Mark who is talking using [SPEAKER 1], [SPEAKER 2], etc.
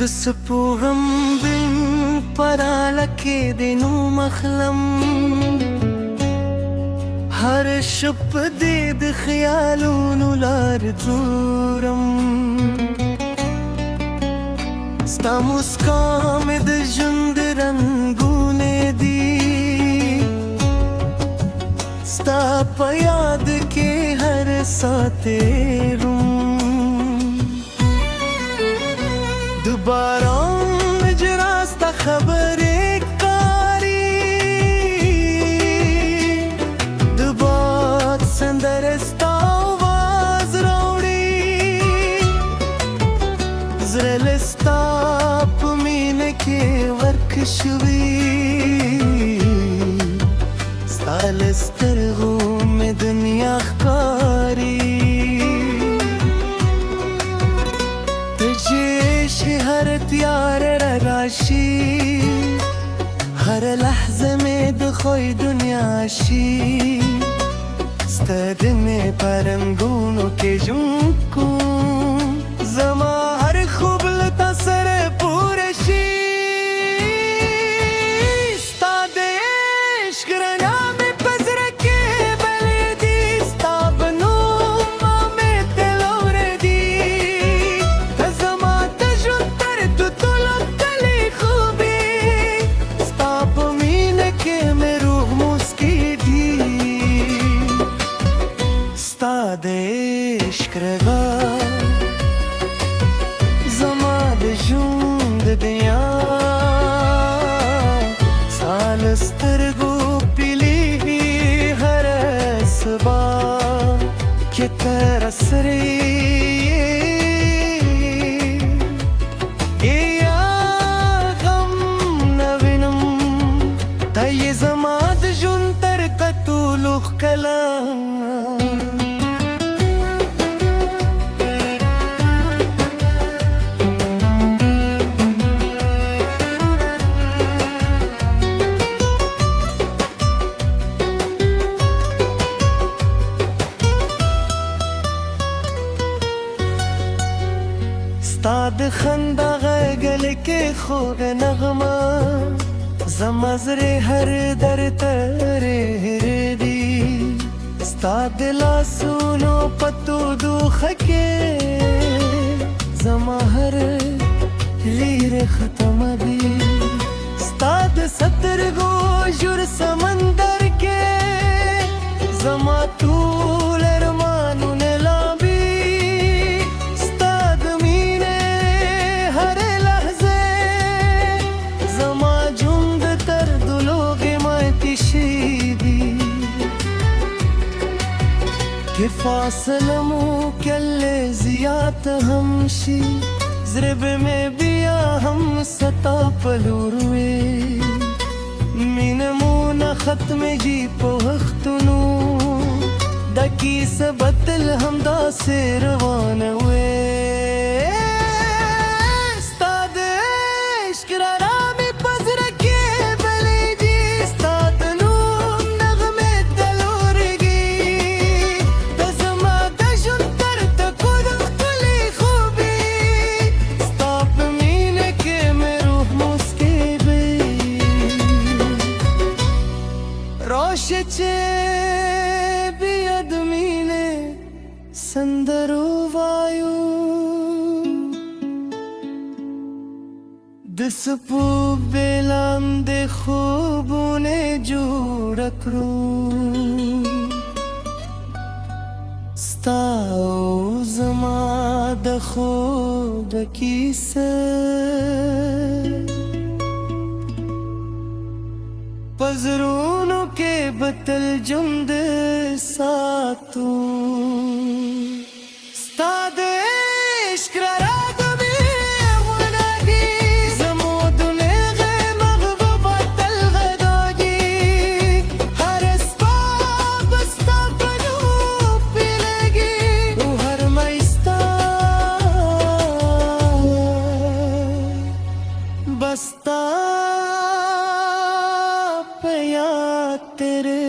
[SPEAKER 1] سپوږم بین پراله کې د نو مخلم هر شپ دې د خیالونو لار تورم ستا مسکا مې د ژوند رنګونه دي ستا په یاد کې هر ساعت تېروم د باران اجرا ستا خبرې کاري د باد سندره ستا آواز راوړي زړه له ستا په مینه کې ورک شوي ستا له سترګو مې دنیا ښکاري هر تیار راشي هر لحظه مې د خوی دنیا شي ستاد مې پرنګونو کې ژوند کوم زما هر خوب له تا سره پوره شي ستا د عشق رڼا مې په زړه کې بلېږي ستا په نوم مې تل اورېدي ته زما د ژوند تر ټولو ښکلې خوبې ستا په مینه کې مې روح موسکېږي ستا د عشق رغا زما د ژوند د دنیا ستا له سترګو پیلېږي هره صبا کې تر سرې زما د ژوند تر ټولو ښکلا ستا د خندا غږ کې خوږ نغمه زما زړه هر درد ترې دي ستا د لاسونو په تودوخه کې زما هر غیر ختمه دي ستا د سترګو ژور سمندر کې زما ټول ارمانونه لامبي ستا د مینې هر لحظه زما که فاصله مو کله زیات هم شي زړه به مې بیا هم ستا په لور وي مینه مو نه ختمېږي په وختونو دا کیسه به تل همداسې روانه وي ستا د عشق رڼا مې په زړه کې بلېږي ستا د نوم نغمې تل اورېږي ته زما د ژوند تر ټولو ښکلې خوبې ستا په مینه کې مې روح موسکېږي راشه چې بیا د مینې سندرو وایو د سپوږمۍ لاندې خوبونه جوړ کړو ستا او زما د خوب کیسه په زړونو کې به تل ژوند ساتو ستا د عشق رڼا बस्ता पे याद तेरे